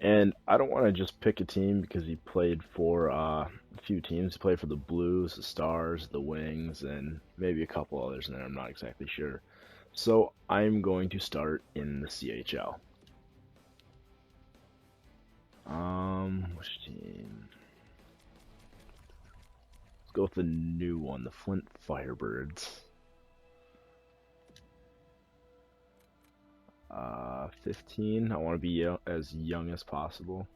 And I don't want to just pick a team because he played for a few teams. He played for the Blues, the Stars, the Wings, and maybe a couple others in there. I'm not exactly sure. So I'm going to start in the CHL. Which team? Let's go with the new one, the Flint Firebirds. 15. I want to be as young as possible.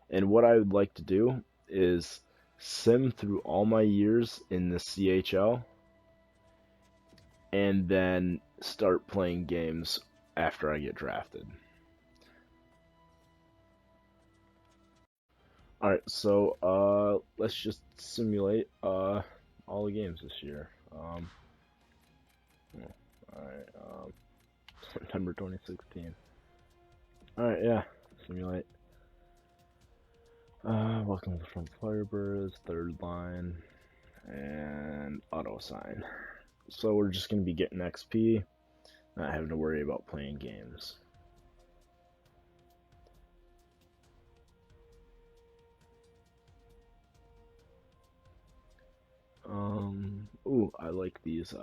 And what I would like to do is sim through all my years in the CHL and then start playing games after I get drafted. Alright, so let's just simulate all the games this year. Alright, September 2016. Alright, yeah, simulate. Welcome from Firebirds, third line, and auto sign. So we're just going to be getting XP, not having to worry about playing games. Ooh, I like these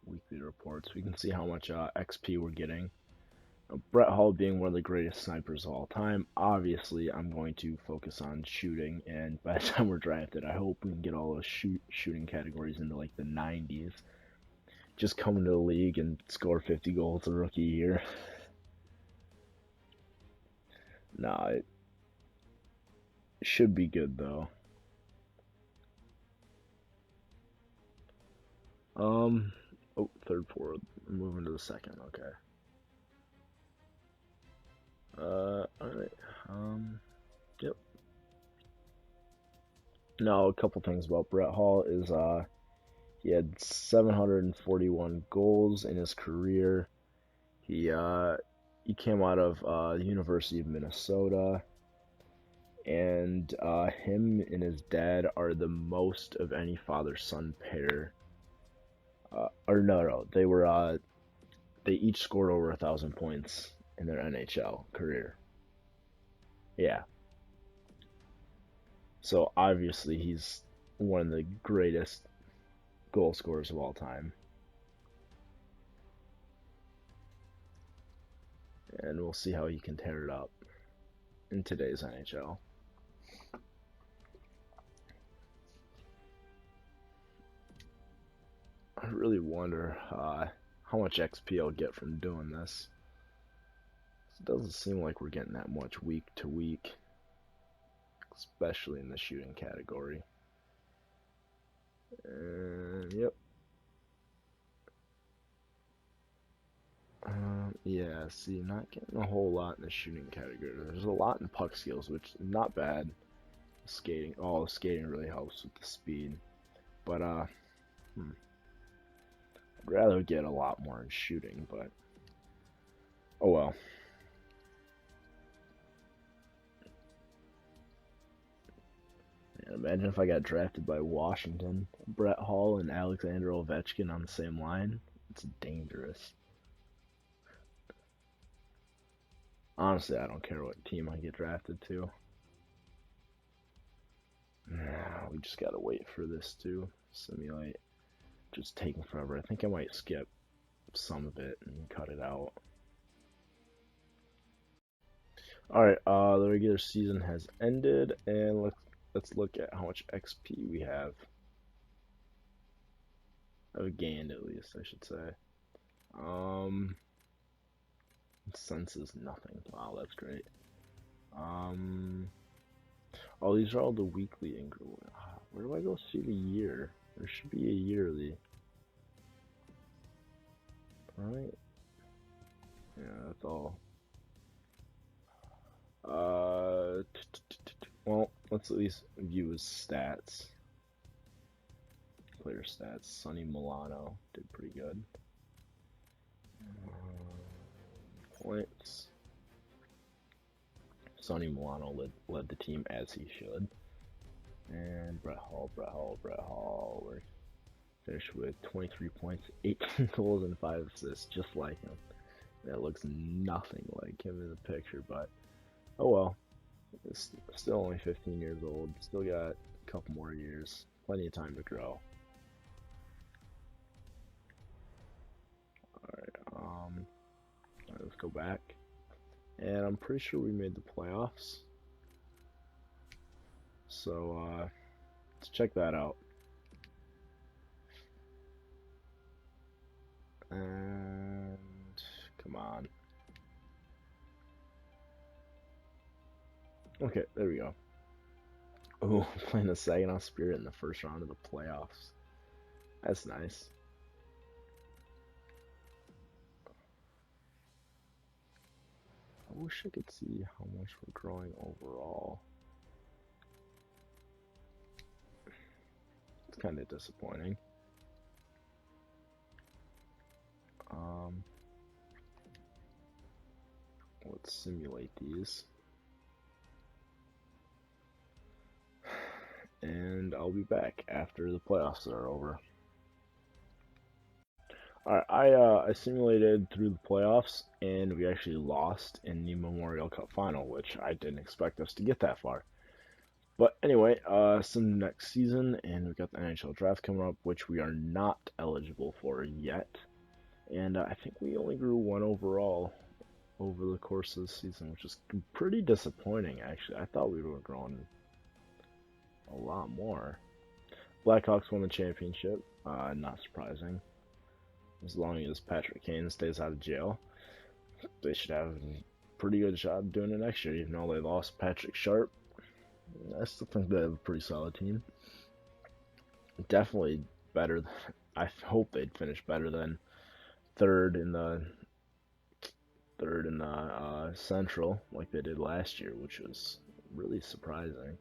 weekly reports. We can see how much XP we're getting. Brett Hull being one of the greatest snipers of all time, obviously I'm going to focus on shooting, and by the time we're drafted, I hope we can get all those shooting categories into like the 90s. Just come into the league and score 50 goals a rookie year. Nah, it should be good though. Oh, third forward. Moving to the second, okay. Alright. Yep. Now, a couple things about Brett Hull is, he had 741 goals in his career. He came out of the University of Minnesota, and him and his dad are the most of any father-son pair. Or no, they each scored over 1,000 points in their NHL career. Yeah. So obviously he's one of the greatest goal scorers of all time. And we'll see how he can tear it up in today's NHL. I really wonder how much XP I'll get from doing this. It doesn't seem like we're getting that much week to week, especially in the shooting category. And yep. Yeah, see, not getting a whole lot in the shooting category. There's a lot in puck skills, which is not bad. Skating, oh, the skating really helps with the speed. But, I'd rather get a lot more in shooting, but, oh well. And imagine if I got drafted by Washington, Brett Hull and Alexander Ovechkin on the same line. It's dangerous. Honestly, I don't care what team I get drafted to. We just gotta wait for this to simulate. Just taking forever. I think I might skip some of it and cut it out. Alright, the regular season has ended, and let's look at how much XP we have. I've gained, at least, I should say. Senses nothing. Wow, that's great. Oh, these are all the weekly Where do I go see the year? There should be a yearly. Right? Yeah, that's all. Well, let's at least view his stats. Player stats. Sonny Milano did pretty good. Points. Sonny Milano led the team as he should. And Brett Hull. We're finished with 23 points, 18 goals, and 5 assists, just like him. That looks nothing like him in the picture, but Oh well, it's still only 15 years old. Still got a couple more years. Plenty of time to grow. Let's go back. And I'm pretty sure we made the playoffs. So, let's check that out. And come on. Okay, there we go. Oh, playing the Saginaw Spirit in the first round of the playoffs. That's nice. I wish I could see how much we're growing overall. It's kind of disappointing. Let's simulate these. And I'll be back after the playoffs are over. Alright, I simulated through the playoffs, and we actually lost in the Memorial Cup final, which I didn't expect us to get that far. But anyway, some next season, and we've got the NHL draft coming up, which we are not eligible for yet. And I think we only grew one overall over the course of the season, which is pretty disappointing, actually. I thought we would have grown a lot more. Blackhawks won the championship, not surprising. As long as Patrick Kane stays out of jail, they should have a pretty good shot doing it next year, even though they lost Patrick Sharp. I still think they have a pretty solid team. Definitely better. I hope they'd finish better than third in the Central, like they did last year, which was really surprising.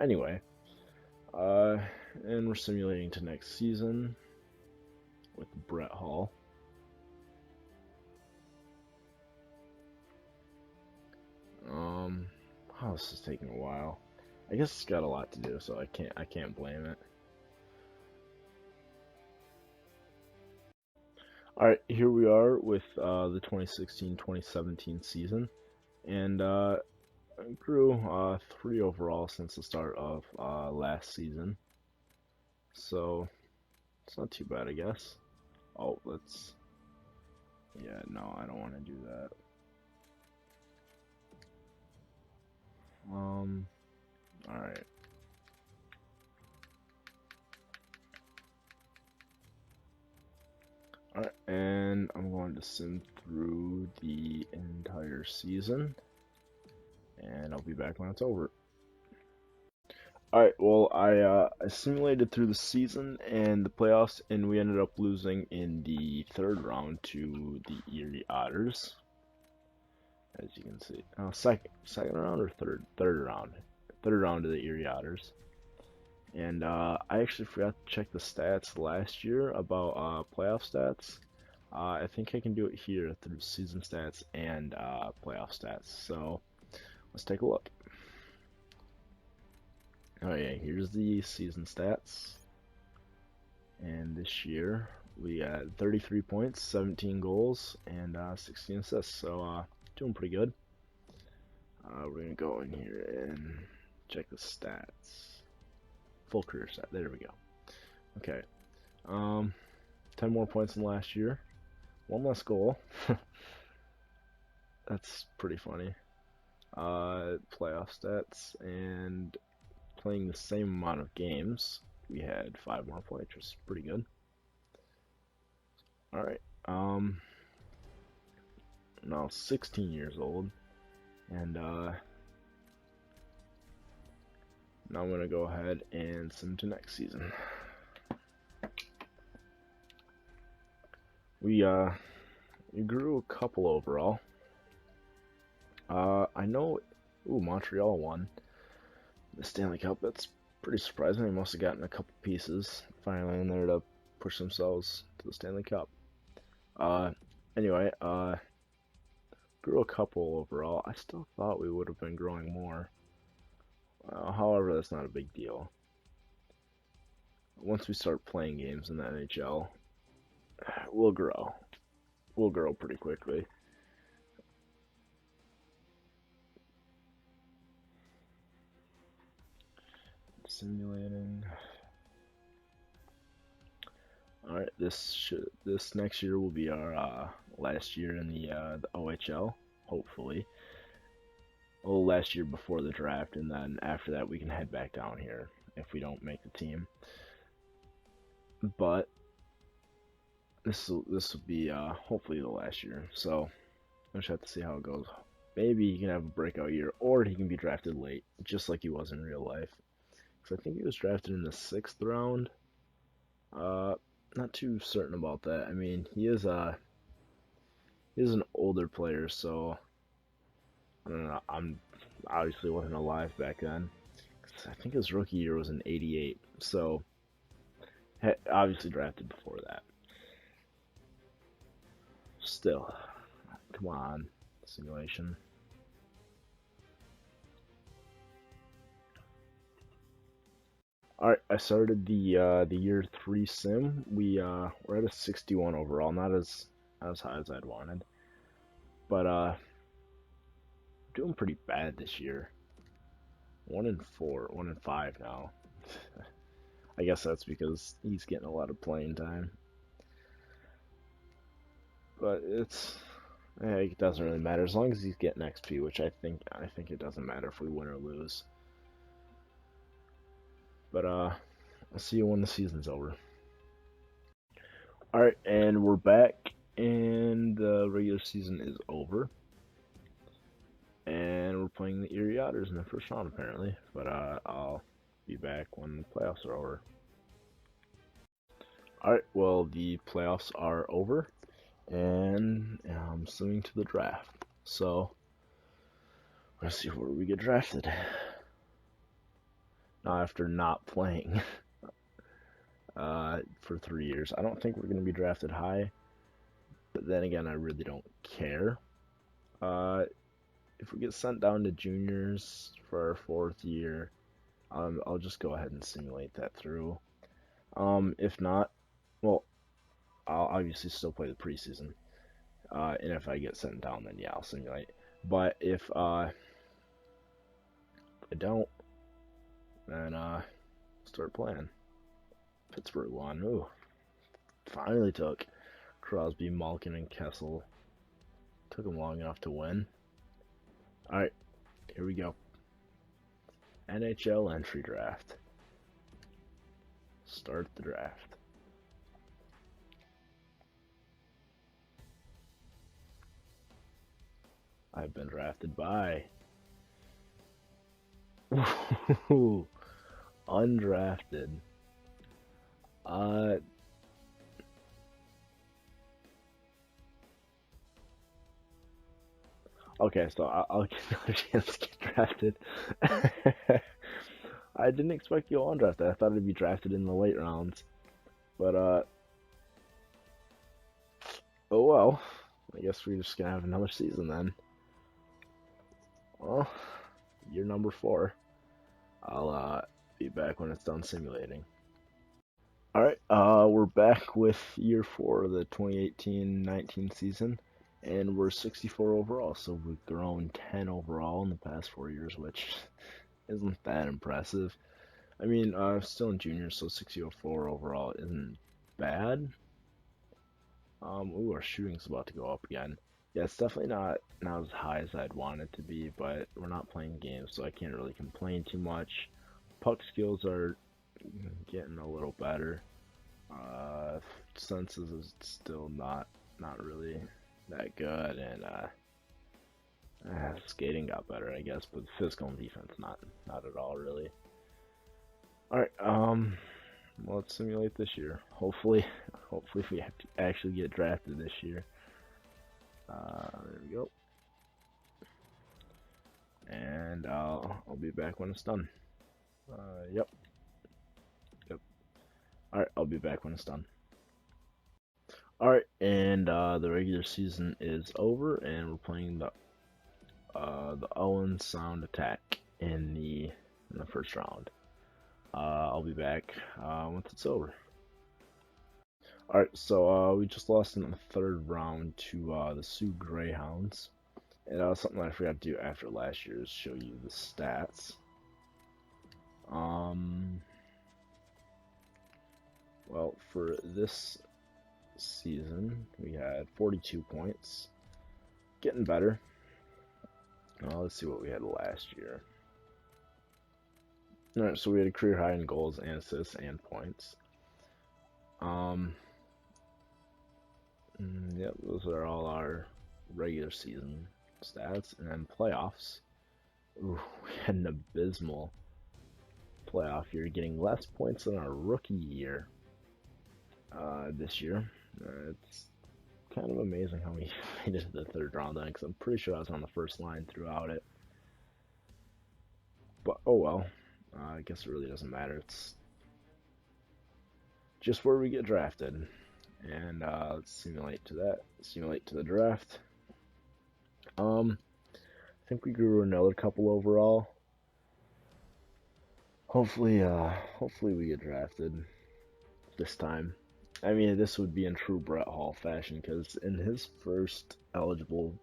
Anyway, and we're simulating to next season with Brett Hall. Oh, this is taking a while. I guess it's got a lot to do, so I can't blame it. Alright, here we are with the 2016-2017 season, and I grew 3 overall since the start of last season, so it's not too bad, I guess. Oh, yeah, no, I don't want to do that. Alright. Alright, and I'm going to sim through the entire season, and I'll be back when it's over. Alright, well, I simulated through the season and the playoffs, and we ended up losing in the third round to the Erie Otters. As you can see, second round or third round to the Erie Otters. And I actually forgot to check the stats last year about playoff stats. I think I can do it here through season stats and playoff stats. So let's take a look. Oh yeah, here's the season stats. And this year we got 33 points, 17 goals, and 16 assists. So doing pretty good. We're gonna go in here and check the stats. Full career stat. There we go. Okay. 10 more points than last year. One less goal. That's pretty funny. Playoff stats, and playing the same amount of games, we had 5 more points, which is pretty good. Alright. Now 16 years old, and now I'm gonna go ahead and sim to next season. We grew a couple overall. I know. Ooh, Montreal won the Stanley Cup. That's pretty surprising. They must have gotten a couple pieces finally in there to push themselves to the Stanley Cup. Anyway, grew a couple overall. I still thought we would have been growing more. However, that's not a big deal. Once we start playing games in the NHL, we'll grow. We'll grow pretty quickly. Simulating. Alright, this next year will be our last year in the OHL, hopefully. Well, last year before the draft, and then after that we can head back down here if we don't make the team. But this will be hopefully the last year, so I just have to see how it goes. Maybe he can have a breakout year, or he can be drafted late, just like he was in real life. Because I think he was drafted in the 6th round. Not too certain about that. I mean, he is an older player, so I don't know. I'm obviously wasn't alive back then. I think his rookie year was in '88, so obviously drafted before that. Still, come on, simulation. All right, I started the year 3 sim. We're at a 61 overall, not as high as I'd wanted, but doing pretty bad this year. 1-4, 1-5 now. I guess that's because he's getting a lot of playing time. But it doesn't really matter as long as he's getting XP, which I think it doesn't matter if we win or lose. But I'll see you when the season's over. All right, and we're back, and the regular season is over, and we're playing the Erie Otters in the first round apparently. But I'll be back when the playoffs are over. All right, well the playoffs are over, and I'm swinging to the draft. So let's see where we get drafted. Now after not playing for 3 years, I don't think we're gonna be drafted high. But then again, I really don't care. If we get sent down to juniors for our 4th year, I'll just go ahead and simulate that through. If not, well, I'll obviously still play the preseason. And if I get sent down, then yeah, I'll simulate. But if I don't, then start playing. Pittsburgh won. Ooh, finally took Crosby, Malkin, and Kessel. Took them long enough to win. All right, here we go. NHL entry draft. Start the draft. I've been drafted by undrafted. Okay, so I'll get another chance to get drafted. I didn't expect you on drafted. I thought it'd be drafted in the late rounds. But oh well. I guess we're just gonna have another season then. Well, year number 4. I'll be back when it's done simulating. Alright, we're back with year 4 of the 2018-19 season, and we're 64 overall, so we've grown 10 overall in the past 4 years, which isn't that impressive. I mean, I'm still in juniors, so 64 overall isn't bad. Ooh, our shooting's about to go up again. Yeah, it's definitely not as high as I'd want it to be, but we're not playing games, so I can't really complain too much. Puck skills are getting a little better. Senses is still not really that good, and skating got better, I guess, but physical and defense not at all really. All right, well, let's simulate this year. Hopefully we have to actually get drafted this year. There we go. And I'll be back when it's done. Yep. Alright, I'll be back when it's done. Alright, and the regular season is over, and we're playing the Owen Sound Attack in the first round. I'll be back once it's over. Alright, so we just lost in the 3rd round to the Sioux Greyhounds. And something I forgot to do after last year is show you the stats. Um, well, for this season, we had 42 points. Getting better. Let's see what we had last year. Alright, so we had a career high in goals and assists and points. Um, yep, those are all our regular season stats. And then playoffs. Ooh, we had an abysmal playoff year, getting less points than our rookie year this year. It's kind of amazing how we made it to the third round then, because I'm pretty sure I was on the first line throughout it. But oh well, I guess it really doesn't matter. It's just where we get drafted. And let's simulate to that. Simulate to the draft. I think we grew another couple overall. Hopefully we get drafted this time. I mean, this would be in true Brett Hall fashion, because in his first eligible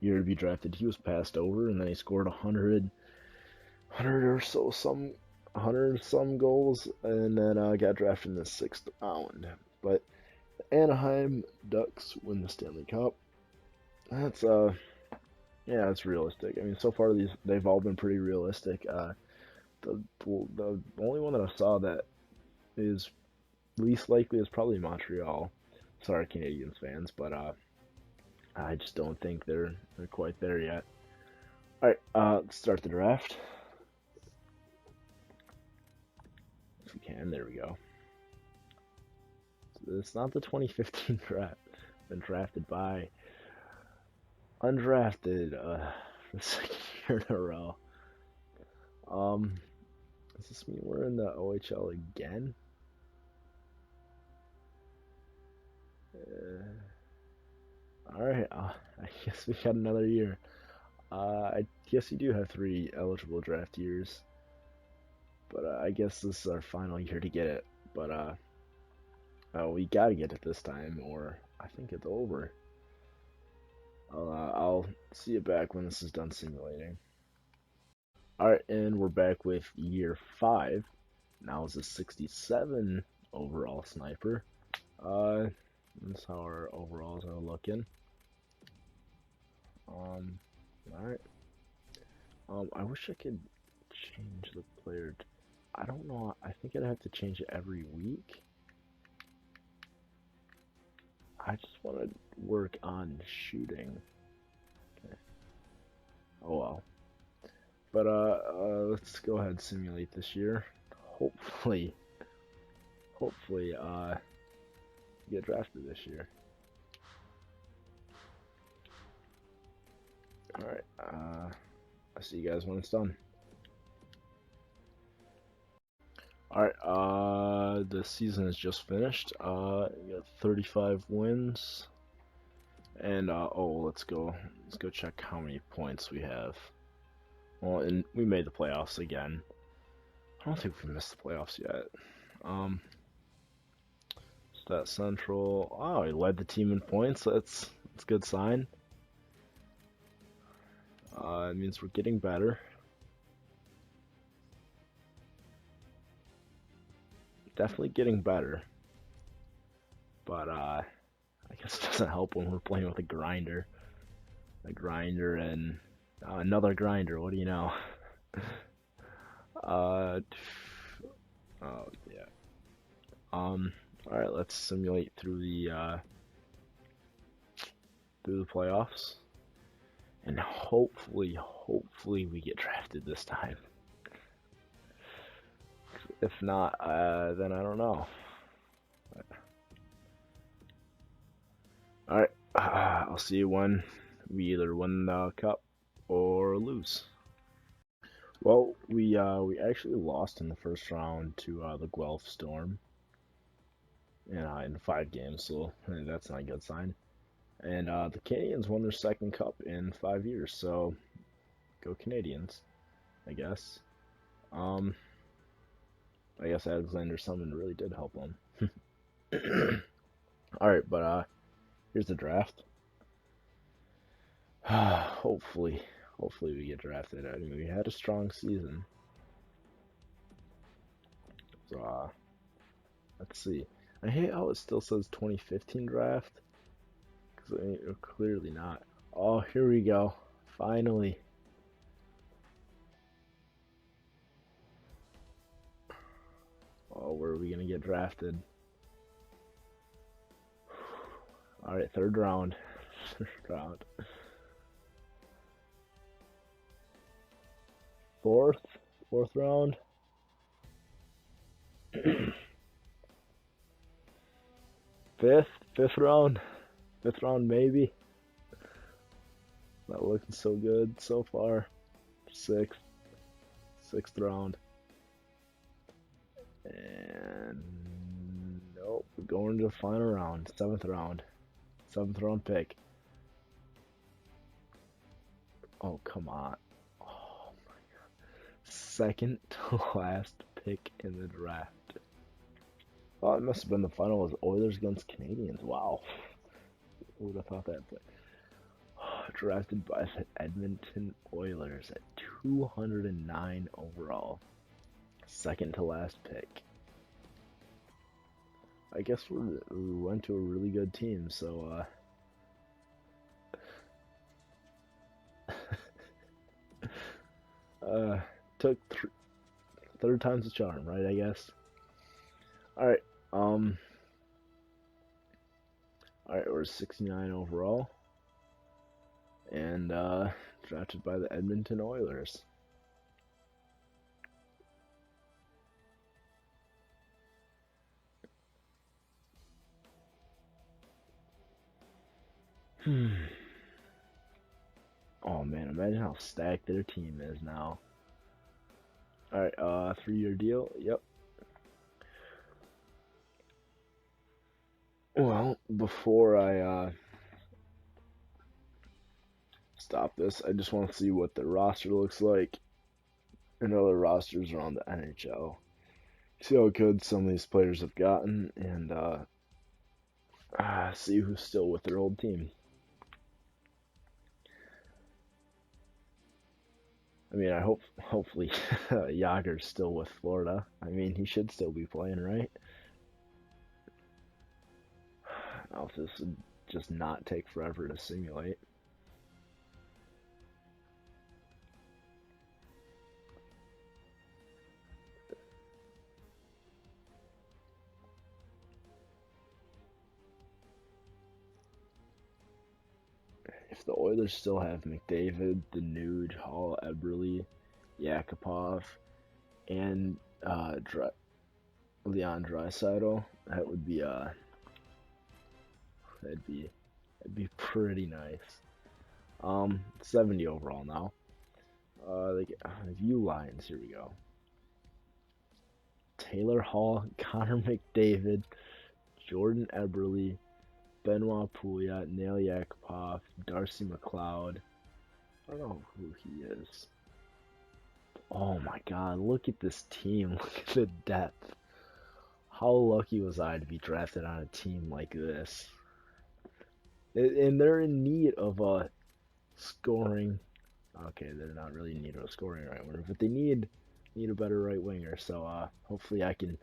year to be drafted, he was passed over, and then he scored 100 or so, 100 some goals, and then got drafted in the 6th round. But Anaheim Ducks win the Stanley Cup. That's yeah, that's realistic. I mean, so far they've all been pretty realistic. The only one that I saw that is least likely is probably Montreal. Sorry, Canadiens fans, but I just don't think they're quite there yet. All right, let's start the draft. If we can, there we go. So it's not the 2015 draft. Been drafted by undrafted for the second year in a row. Does this mean we're in the OHL again? Alright, I guess we got another year. I guess you do have 3 eligible draft years. But I guess this is our final year to get it. But we gotta get it this time, or I think it's over. I'll see you back when this is done simulating. Alright, and we're back with year 5. Now it's a 67 overall sniper. That's how our overalls are looking. Alright. I wish I could change the player. I don't know. I think I'd have to change it every week. I just want to work on shooting. Okay. Oh well. But let's go ahead and simulate this year. Hopefully get drafted this year. Alright, I'll see you guys when it's done. Alright, the season is just finished. We got 35 wins. And let's go check how many points we have. Well, and we made the playoffs again. I don't think we missed the playoffs yet. Stat Central. Oh, he led the team in points. That's a good sign. It means we're getting better. Definitely getting better. But I guess it doesn't help when we're playing with a grinder. A grinder and another grinder. What do you know? Oh yeah. Alright, let's simulate through the playoffs. And hopefully we get drafted this time. If not, then I don't know. Alright, I'll see you when we either win the cup or lose. Well, we actually lost in the first round to the Guelph Storm. In 5 games, so that's not a good sign. And the Canadiens won their second cup in 5 years, so go Canadiens, I guess. I guess Alexander Summon really did help them. Alright, but here's the draft. Hopefully we get drafted. I mean, we had a strong season. let's see. I hate how it still says 2015 draft, because clearly not. Oh, here we go. Finally. Oh, where are we gonna get drafted? All right, third round. Third round. Fourth round. Fifth round. Fifth round, maybe. Not looking so good so far. Sixth round. And nope, we're going to the final round. Seventh round pick. Oh, come on. Oh my god. Second to last pick in the draft. Oh, it must have been the final was Oilers against Canadians. Wow. Who would have thought that? But drafted by the Edmonton Oilers at 209 overall. Second to last pick. I guess we went to a really good team, so took third time's the charm, right? I guess. All right, we're 69 overall, and drafted by the Edmonton Oilers. Oh man, imagine how stacked their team is now. Alright, 3-year deal, yep. Well, before I stop this, I just want to see what the roster looks like and other rosters around the NHL. See how good some of these players have gotten, and see who's still with their old team. I mean, hopefully Yager's still with Florida. I mean, he should still be playing, right? Now, if this would just not take forever to simulate. If the Oilers still have McDavid, Danude, Hall, Eberle, Yakupov, and Leon Draisaitl, that would be that'd be pretty nice. 70 overall now. They get view lines. Here we go. Taylor Hall, Connor McDavid, Jordan Eberle, Benoit Pouliot, Nail Yakupov, Darcy McLeod. I don't know who he is. Oh my god, look at this team. Look at the depth. How lucky was I to be drafted on a team like this? And they're in need of a scoring. Okay, they're not really in need of a scoring right winger, but they need a better right winger. So hopefully I can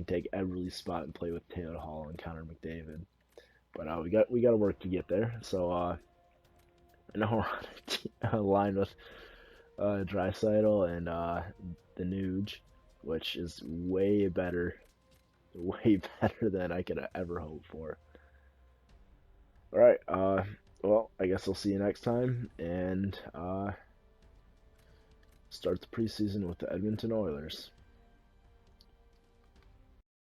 take Eberle's spot and play with Taylor Hall and Connor McDavid. But we got to work to get there. So now we're on a line with Draisaitl and the Nuge, which is way better than I could ever hope for. All right, well, I guess I'll see you next time, and start the preseason with the Edmonton Oilers.